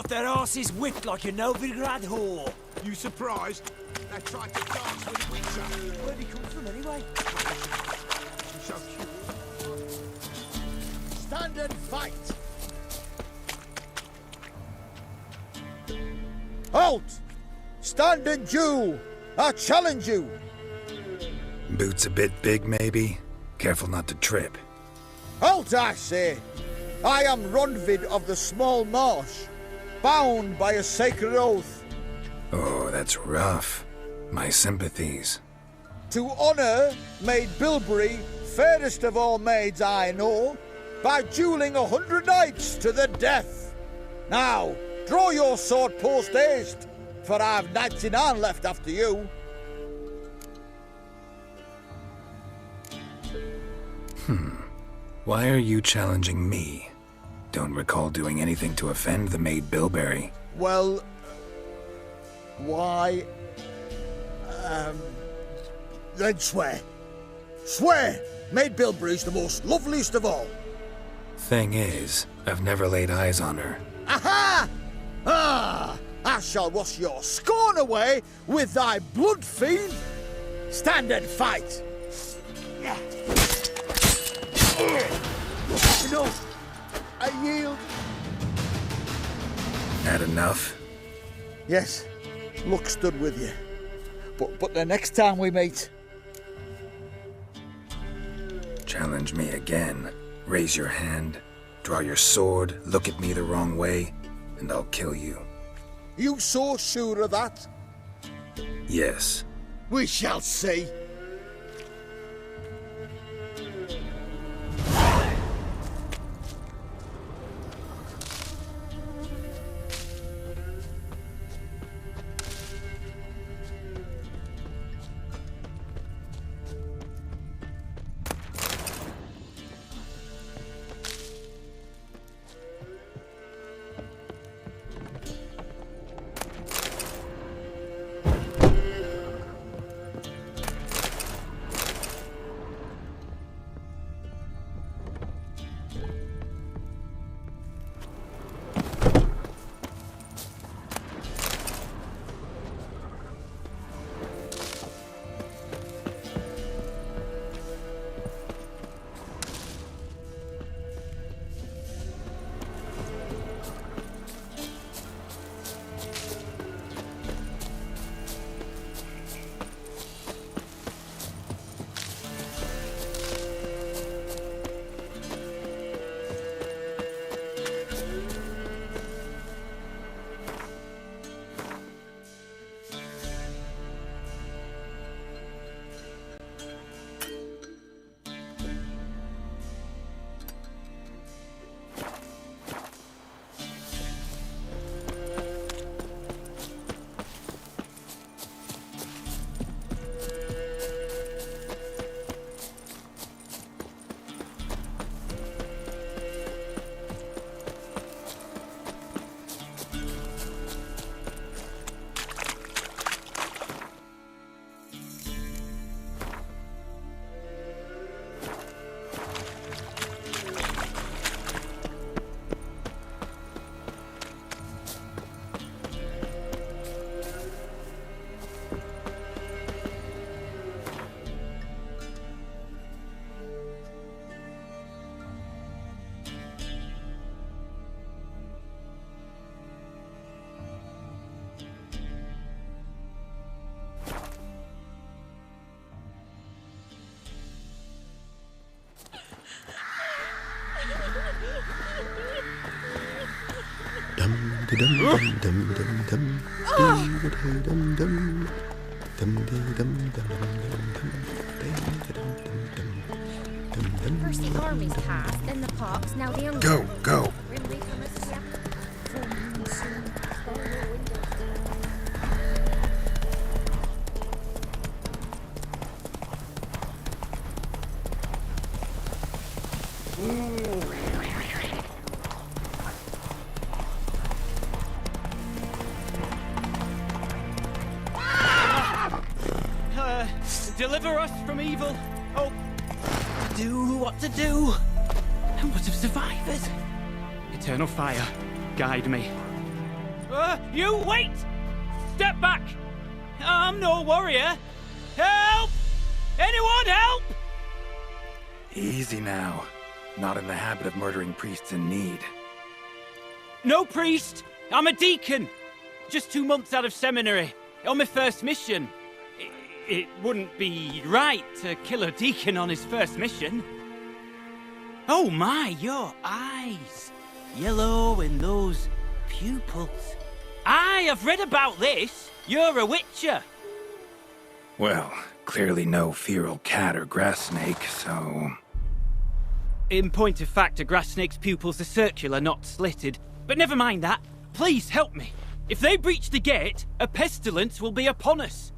got their asses whipped like a Novigrad whore. You surprised? They tried to dance with a Witcher. Where'd he come from anyway? So cute. Stand and fight! Halt! Stand and duel! I challenge you! Boots a bit big, maybe? Careful not to trip. Halt, I say! I am Ronvid of the Small Marsh, bound by a sacred oath. Oh, that's rough. My sympathies. To honour Maid Bilberry, fairest of all maids I know, by duelling 100 knights to the death. Now, draw your sword post haste, for I've 99 left after you. Why are you challenging me? Don't recall doing anything to offend the Maid Bilberry. Well, why? Then swear. Swear! Maid Bilberry's the most loveliest of all. Thing is, I've never laid eyes on her. Aha! Ah! I shall wash your scorn away with thy blood fiend. Stand and fight. No, I yield. Had enough? Yes, luck stood with you. But the next time we meet... Challenge me again. Raise your hand, draw your sword, look at me the wrong way, and I'll kill you. You so sure of that? Yes. We shall see. First the armies passed, then the pops, now the young. Go! Deliver us from evil. Oh, do what to do. And what of survivors? Eternal fire, guide me. You wait! Step back! I'm no warrior. Help! Anyone help! Easy now. Not in the habit of murdering priests in need. No priest! I'm a deacon! Just 2 months out of seminary, on my first mission. It wouldn't be right to kill a deacon on his first mission. Oh my, your eyes! Yellow and those pupils. I have read about this! You're a witcher! Well, clearly no feral cat or grass snake, so... In point of fact, a grass snake's pupils are circular, not slitted. But never mind that. Please help me. If they breach the gate, a pestilence will be upon us.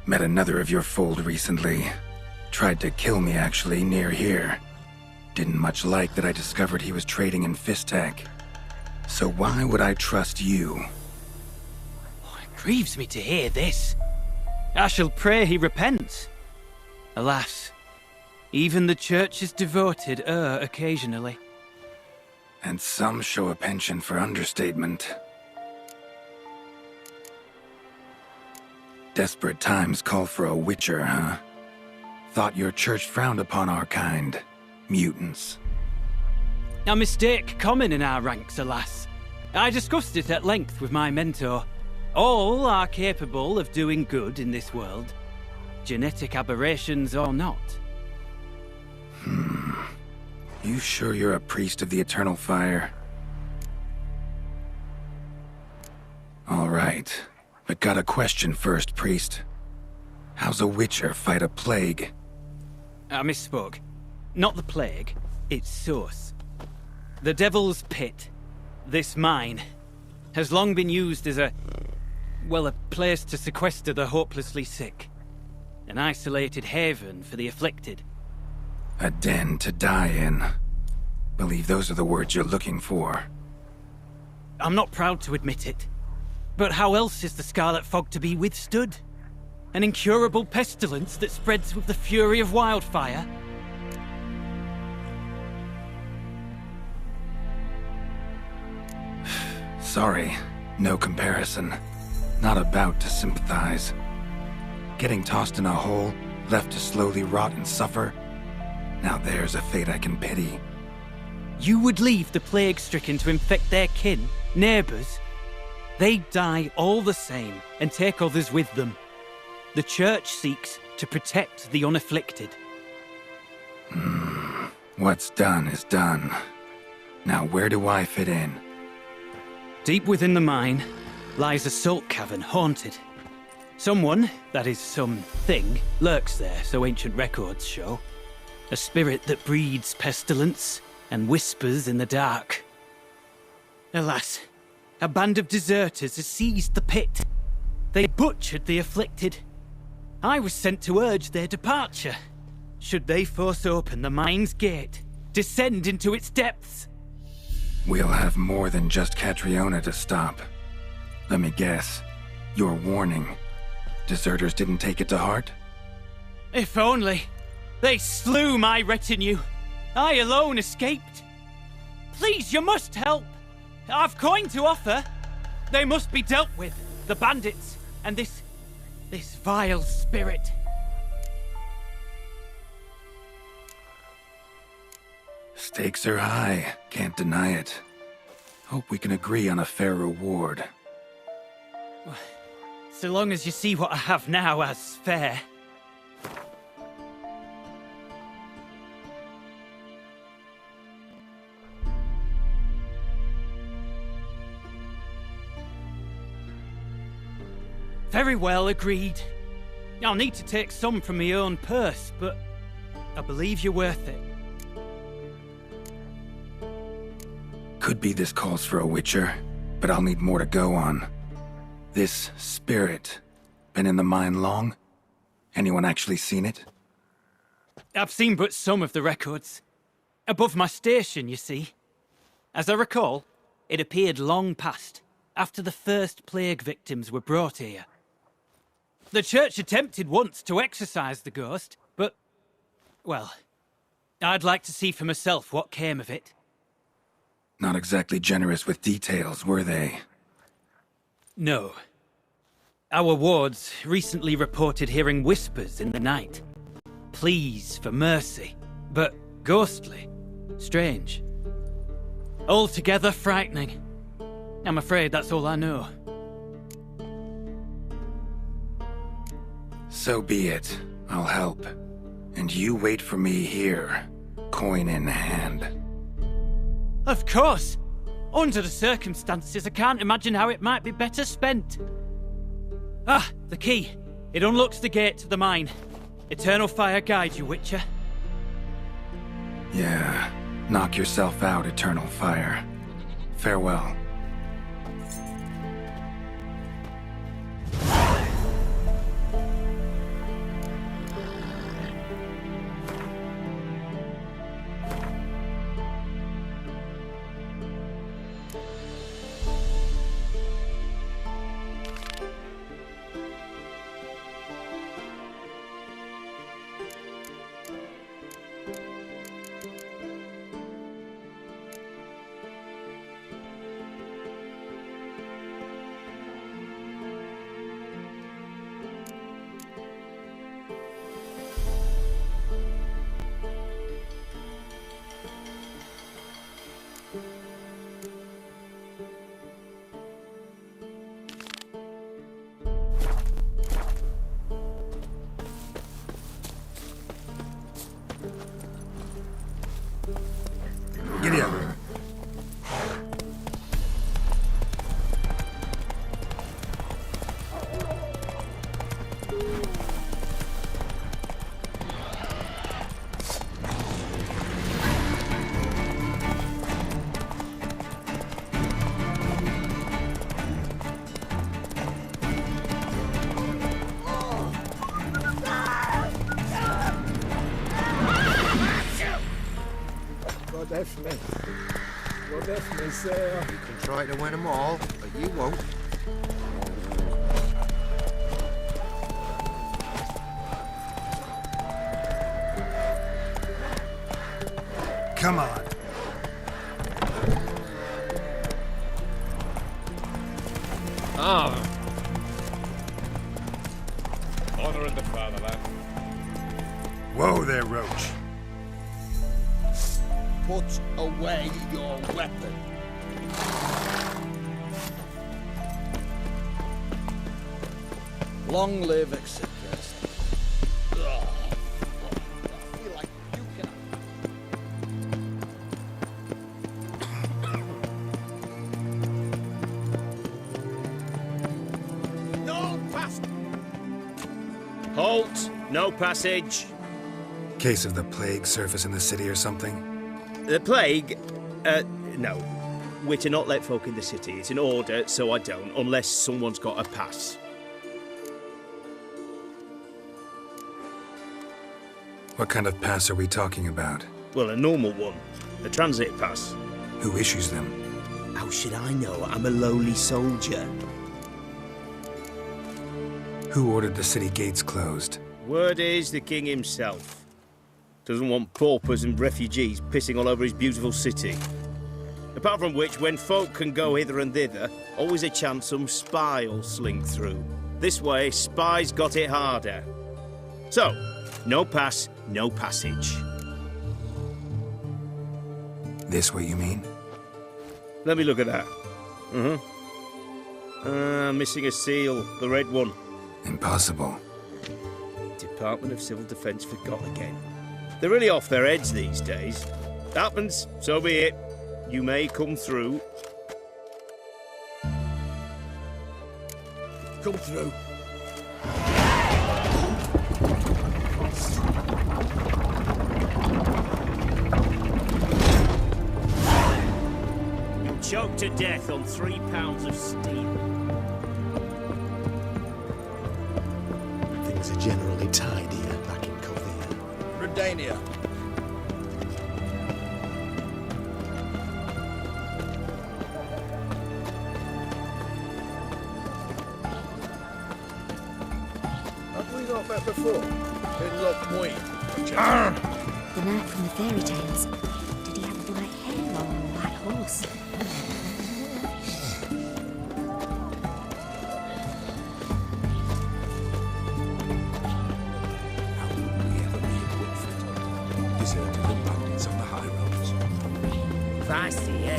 Met another of your fold recently. Tried to kill me, actually, near here. Didn't much like that I discovered he was trading in Fistek. So why would I trust you? Oh, it grieves me to hear this. I shall pray he repents. Alas, even the Church's devoted err occasionally. And some show a penchant for understatement. Desperate times call for a witcher, huh? Thought your church frowned upon our kind. Mutants. A mistake common in our ranks, alas. I discussed it at length with my mentor. All are capable of doing good in this world. Genetic aberrations or not. You sure you're a priest of the Eternal Fire? All right. But got a question first, priest. How's a witcher fight a plague? I misspoke. Not the plague, its source. The Devil's Pit, this mine, has long been used as a place to sequester the hopelessly sick. An isolated haven for the afflicted. A den to die in. Believe those are the words you're looking for. I'm not proud to admit it. But how else is the Scarlet Fog to be withstood? An incurable pestilence that spreads with the fury of wildfire? Sorry, no comparison. Not about to sympathize. Getting tossed in a hole, left to slowly rot and suffer? Now there's a fate I can pity. You would leave the plague-stricken to infect their kin, neighbors? They die all the same and take others with them. The Church seeks to protect the unafflicted. What's done is done. Now where do I fit in? Deep within the mine lies a salt cavern haunted. Someone, that is something, lurks there, so ancient records show. A spirit that breeds pestilence and whispers in the dark. Alas, a band of deserters has seized the pit. They butchered the afflicted. I was sent to urge their departure. Should they force open the mine's gate, descend into its depths? We'll have more than just Catriona to stop. Let me guess. Your warning. Deserters didn't take it to heart? If only. They slew my retinue. I alone escaped. Please, you must help. I've coin to offer. They must be dealt with. The bandits and this vile spirit. Stakes are high, can't deny it. Hope we can agree on a fair reward. So long as you see what I have now as fair. Very well, agreed. I'll need to take some from my own purse, but I believe you're worth it. Could be this calls for a witcher, but I'll need more to go on. This spirit, been in the mine long? Anyone actually seen it? I've seen but some of the records. Above my station, you see. As I recall, it appeared long past, after the first plague victims were brought here. The church attempted once to exorcise the ghost, but... well, I'd like to see for myself what came of it. Not exactly generous with details, were they? No. Our wards recently reported hearing whispers in the night. Pleas for mercy, but ghostly. Strange. Altogether frightening. I'm afraid that's all I know. So be it. I'll help. And you wait for me here, coin in hand. Of course! Under the circumstances, I can't imagine how it might be better spent. Ah, the key. It unlocks the gate to the mine. Eternal fire guide you, Witcher. Yeah, knock yourself out, Eternal Fire. Farewell. Giddy up. God F me, sir. You can try to win them all, but you won't. Come on. Ah. Honor in the fatherland. Whoa there, Roach. Put away your weapon. Long live Exeter. I feel like you can. No pass. Halt! No passage. Case of the plague surface in the city or something? The plague? No. We're to not let folk in the city. It's an order, so I don't, unless someone's got a pass. What kind of pass are we talking about? Well, a normal one. A transit pass. Who issues them? How should I know? I'm a lowly soldier. Who ordered the city gates closed? Word is the king himself. Doesn't want paupers and refugees pissing all over his beautiful city. Apart from which, when folk can go hither and thither, always a chance some spy will slink through. This way, spies got it harder. So, no pass, no passage. This what you mean? Let me look at that. Missing a seal, the red one. Impossible. Department of Civil Defence forgot again. They're really off their heads these days. Happens, so be it. You may come through. Come through. You'll choke to death on 3 pounds of steel. Things are generally tidier back in Covea. Redania. not met before? Been Loch Moy. The knight from the fairy tales. Did he have white hair or a white horse? How will we ever be in Woodford? Deserted and bandits on the high roads. Feisty, eh?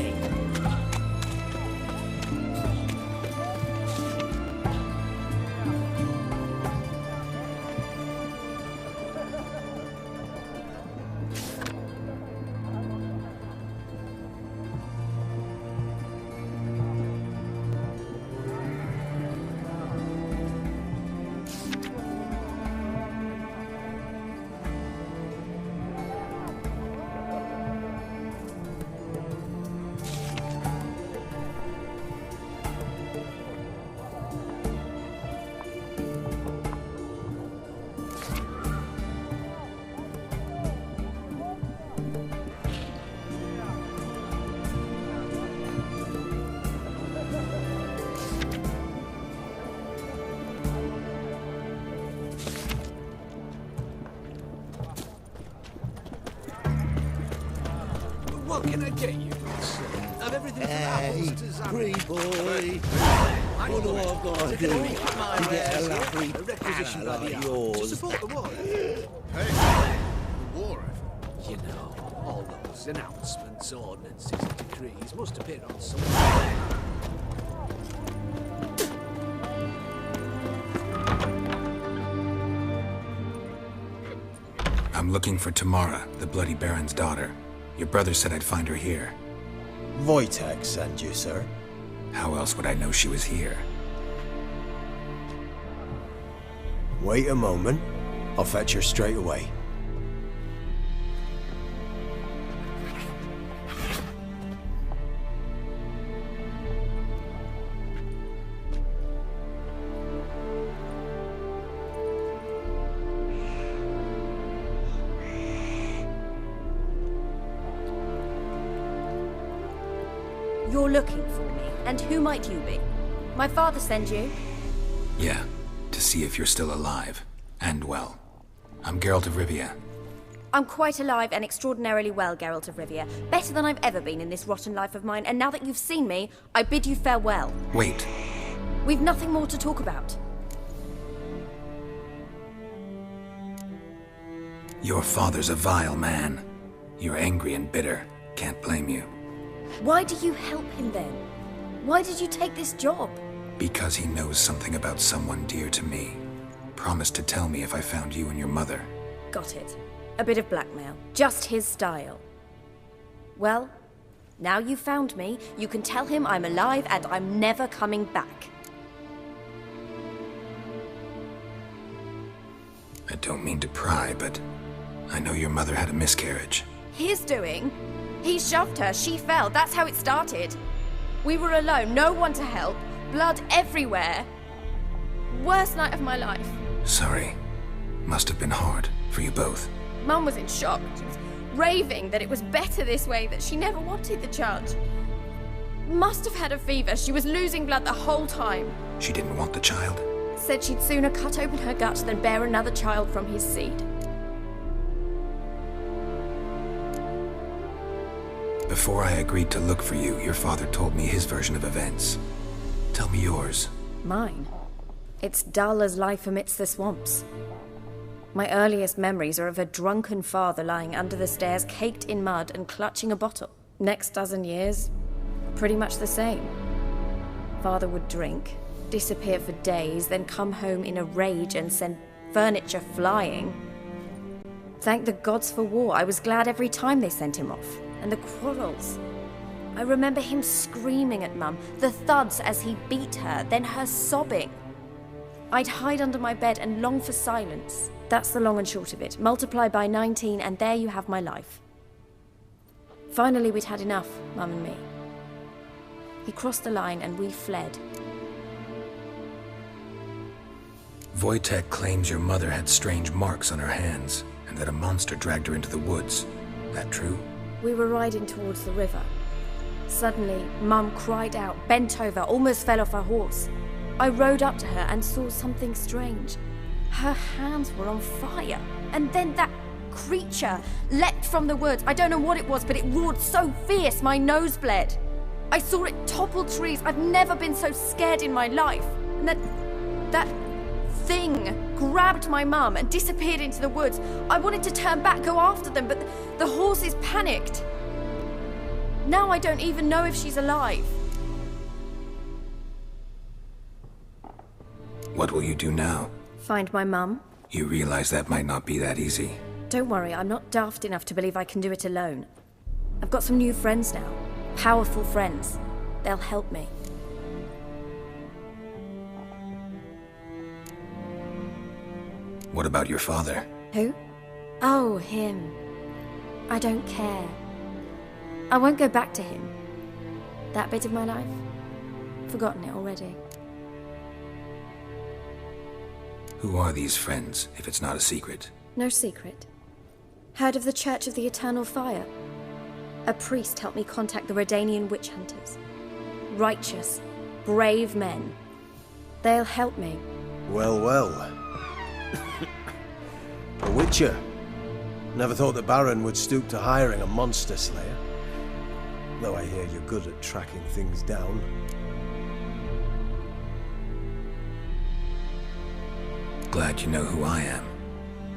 What can I get you? Of everything from apples to Free boy. What do I gotta do to get a lovely requisition banner by the like hour to yours? support the war? Hey, the war effort. You know, all those announcements, ordinances, and decrees must appear on some. I'm looking for Tamara, the Bloody Baron's daughter. Your brother said I'd find her here. Wojtek sent you, sir. How else would I know she was here? Wait a moment. I'll fetch her straight away. You're looking for me, and who might you be? My father sent you? Yeah, to see if you're still alive. And well. I'm Geralt of Rivia. I'm quite alive and extraordinarily well, Geralt of Rivia. Better than I've ever been in this rotten life of mine, and now that you've seen me, I bid you farewell. Wait. We've nothing more to talk about. Your father's a vile man. You're angry and bitter. Can't blame you. Why do you help him then? Why did you take this job? Because he knows something about someone dear to me. Promised to tell me if I found you and your mother. Got it. A bit of blackmail. Just his style. Well, now you've found me, you can tell him I'm alive and I'm never coming back. I don't mean to pry, but I know your mother had a miscarriage. His doing? He shoved her, she fell, that's how it started. We were alone, no one to help, blood everywhere. Worst night of my life. Sorry. Must have been hard for you both. Mum was in shock. She was raving that it was better this way, that she never wanted the child. Must have had a fever, she was losing blood the whole time. She didn't want the child? Said she'd sooner cut open her gut than bear another child from his seed. Before I agreed to look for you, your father told me his version of events. Tell me yours. Mine? It's dull as life amidst the swamps. My earliest memories are of a drunken father lying under the stairs, caked in mud and clutching a bottle. Next dozen years, pretty much the same. Father would drink, disappear for days, then come home in a rage and send furniture flying. Thank the gods for war. I was glad every time they sent him off. And the quarrels. I remember him screaming at Mum, the thuds as he beat her, then her sobbing. I'd hide under my bed and long for silence. That's the long and short of it. Multiply by 19 and there you have my life. Finally, we'd had enough, Mum and me. He crossed the line and we fled. Wojtek claims your mother had strange marks on her hands, and that a monster dragged her into the woods. That true? We were riding towards the river. Suddenly, Mum cried out, bent over, almost fell off her horse. I rode up to her and saw something strange. Her hands were on fire. And then that creature leapt from the woods. I don't know what it was, but it roared so fierce my nose bled. I saw it topple trees. I've never been so scared in my life. And that thing grabbed my mum and disappeared into the woods. I wanted to turn back, go after them, but the horses panicked. Now I don't even know if she's alive. What will you do now? Find my mum. You realize that might not be that easy. Don't worry, I'm not daft enough to believe I can do it alone. I've got some new friends now. Powerful friends. They'll help me. What about your father? Who? Oh, him. I don't care. I won't go back to him. That bit of my life? Forgotten it already. Who are these friends, if it's not a secret? No secret. Heard of the Church of the Eternal Fire? A priest helped me contact the Redanian witch hunters. Righteous, brave men. They'll help me. Well, well. A witcher. Never thought the Baron would stoop to hiring a monster slayer. Though I hear you're good at tracking things down. Glad you know who I am.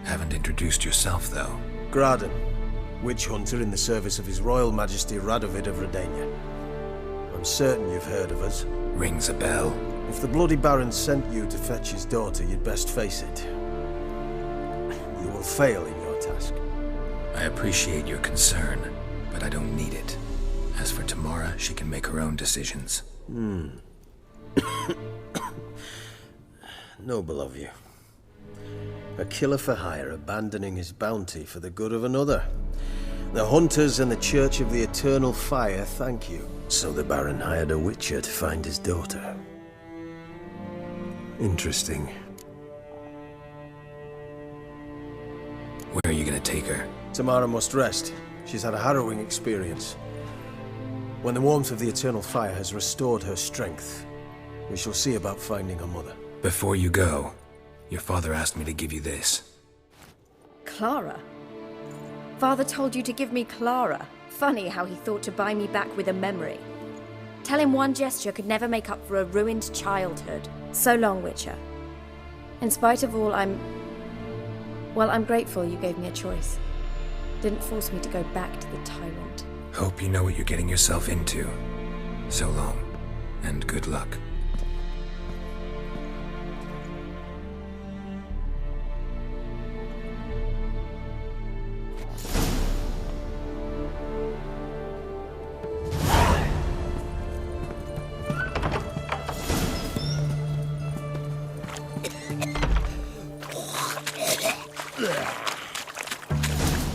Haven't introduced yourself, though. Graden, witch hunter in the service of His Royal Majesty Radovid of Redania. I'm certain you've heard of us. Rings a bell. If the Bloody Baron sent you to fetch his daughter, you'd best face it. You will fail in your task. I appreciate your concern, but I don't need it. As for Tamara, she can make her own decisions. Noble of you. A killer for hire abandoning his bounty for the good of another. The hunters and the Church of the Eternal Fire thank you. So the Baron hired a witcher to find his daughter. Interesting. Where are you gonna take her? Tamara must rest. She's had a harrowing experience. When the warmth of the Eternal Fire has restored her strength, we shall see about finding her mother. Before you go, your father asked me to give you this. Clara? Father told you to give me Clara. Funny how he thought to buy me back with a memory. Tell him one gesture could never make up for a ruined childhood. So long, Witcher. In spite of all, I'm grateful you gave me a choice. Didn't force me to go back to the tyrant. Hope you know what you're getting yourself into. So long, and good luck.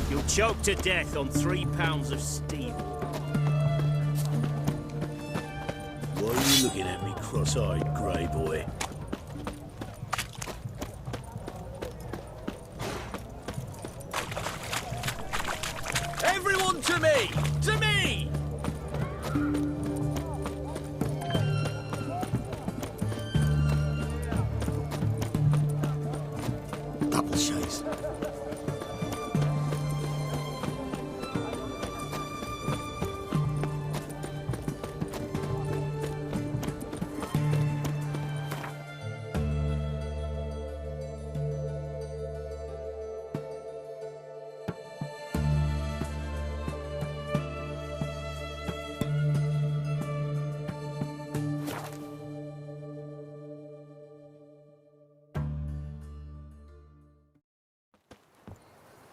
You'll choke to death on 3 pounds of steel. Why are you looking at me cross-eyed, grey boy? Everyone to me! To me! Double chase.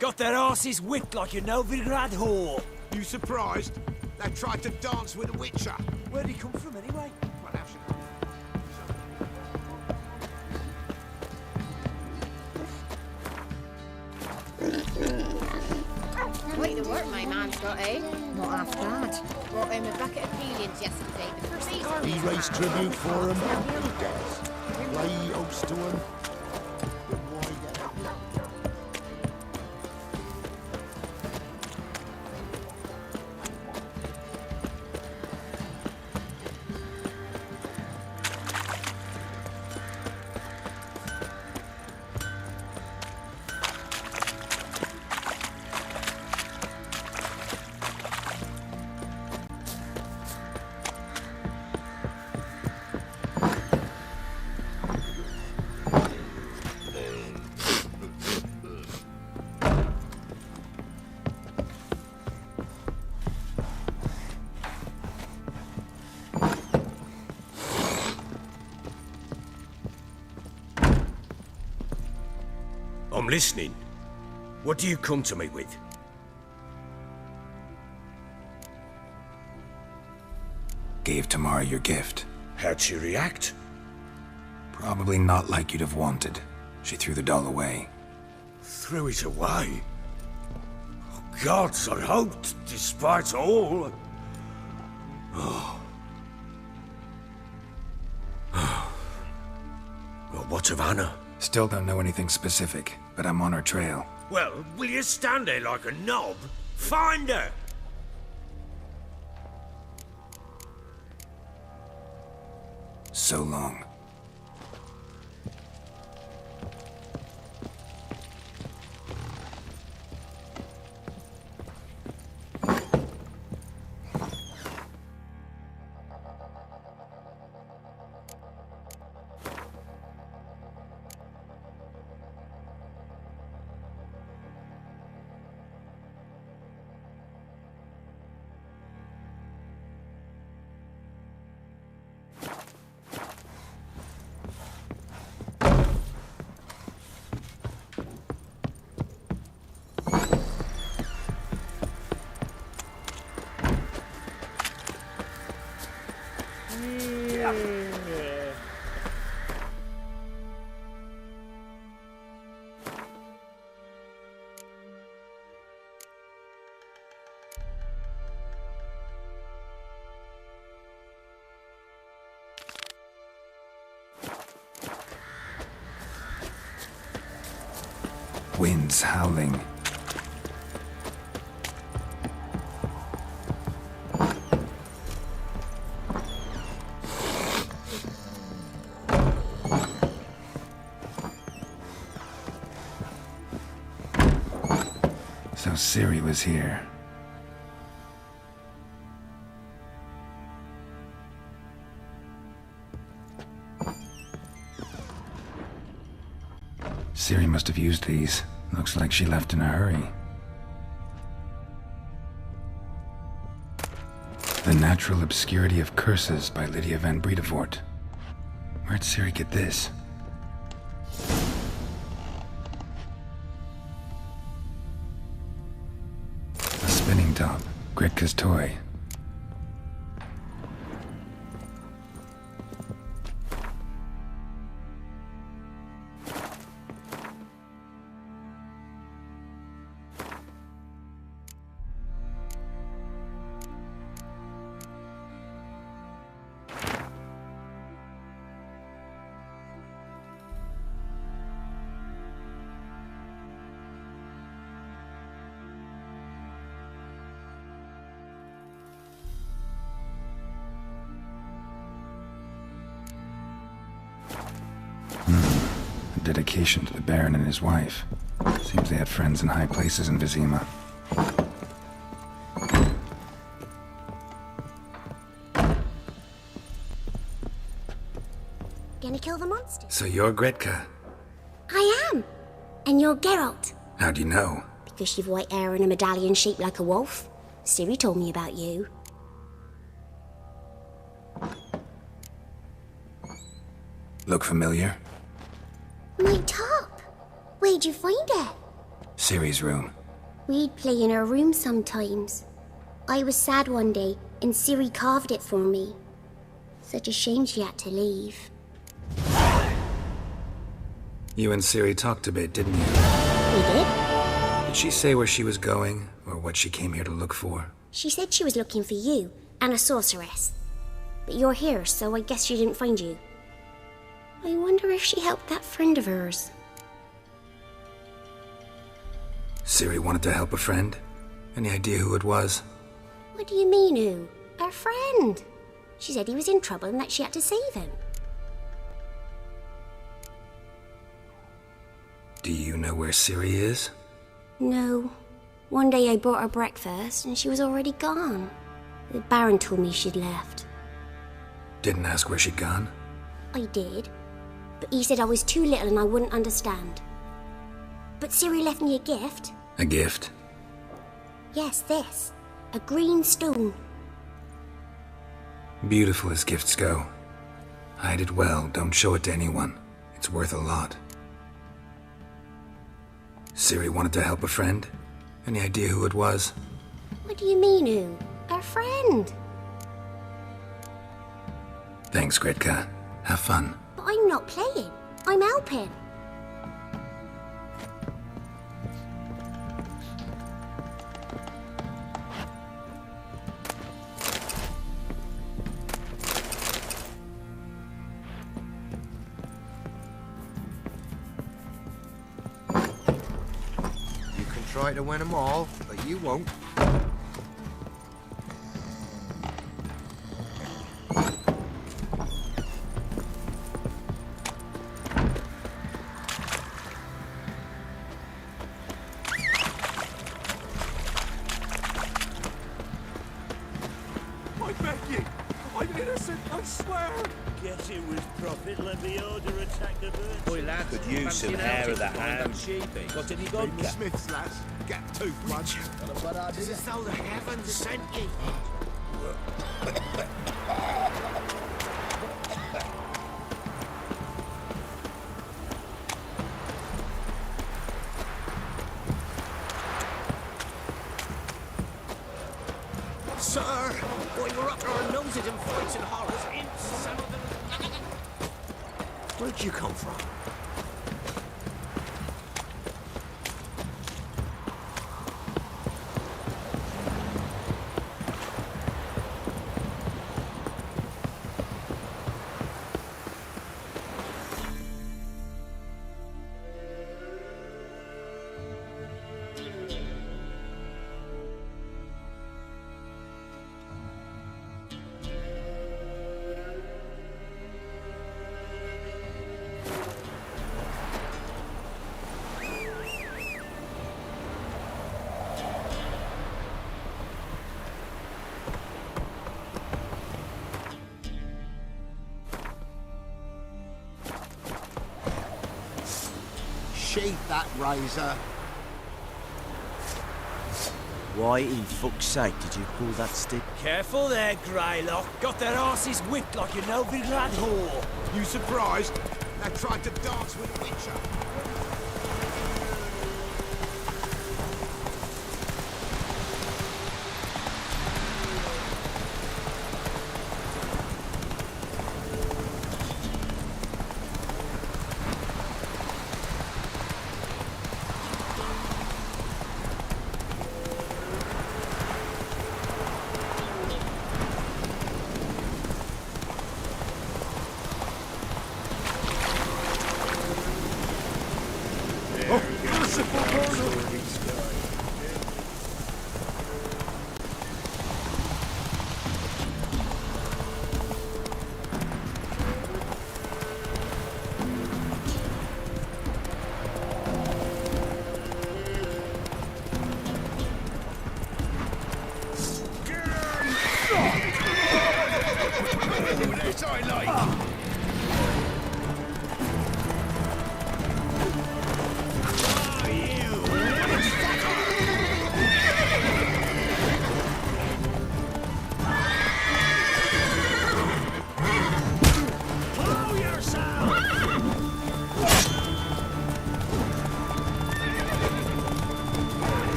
Got their asses whipped like a Novigrad whore. You surprised? They tried to dance with a witcher. Where'd he come from anyway? Quite the work my man's got, eh? Not half bad. Brought him a bucket of peelings yesterday. The first he's He raised tribute for him. He does. Lay oats to him. I'm listening. What do you come to me with? Gave Tamara your gift. How'd she react? Probably not like you'd have wanted. She threw the doll away. Threw it away? Oh, gods, I hoped, despite all... Oh. Well, what of Anna? Still don't know anything specific, but I'm on her trail. Well, will you stand there like a knob? Find her! So long. Winds howling. So Ciri was here. Ciri must have used these. Looks like she left in a hurry. The Natural Obscurity of Curses by Lydia van Bredevoort. Where'd Ciri get this? A spinning top. Gretka's toy. Dedication to the Baron and his wife. Seems they had friends in high places in Vizima. Gonna kill the monster? So you're Gretka? I am. And you're Geralt. How do you know? Because you've white hair and a medallion shaped like a wolf. Ciri told me about you. Look familiar? My top. Where'd you find it? Ciri's room. We'd play in her room sometimes. I was sad one day, and Ciri carved it for me. Such a shame she had to leave. You and Ciri talked a bit, didn't you? We did? Did she say where she was going, or what she came here to look for? She said she was looking for you, and a sorceress. But you're here, so I guess she didn't find you. I wonder if she helped that friend of hers. Ciri wanted to help a friend? Any idea who it was? What do you mean, who? Her friend. She said he was in trouble and that she had to save him. Do you know where Ciri is? No. One day I brought her breakfast and she was already gone. The Baron told me she'd left. Didn't ask where she'd gone? I did. But he said I was too little and I wouldn't understand. But Ciri left me a gift. A gift? Yes, this. A green stone. Beautiful as gifts go. Hide it well, don't show it to anyone. It's worth a lot. Ciri wanted to help a friend? Any idea who it was? What do you mean, who? Our friend. Thanks, Gretka. Have fun. But I'm not playing. I'm helping. You can try to win them all, but you won't. I beg you! I'm innocent, I swear! Guess it was profit. Let me order attack the birds. Boy, lad, could use some hair of the hand. Got any vodka? Smiths, lads. Get two, crunch. It's as though the heavens sent you. Sir, boy, we're up to our noses in fights and horrors. Where'd you come from? Sheath that razor. Why in fuck's sake did you pull that stick? Careful there, Greylock. Got their asses whipped like a Novigrad whore. You surprised? They tried to dance with a Witcher.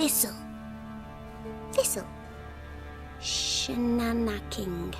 Thistle. Thistle. Shenanaking.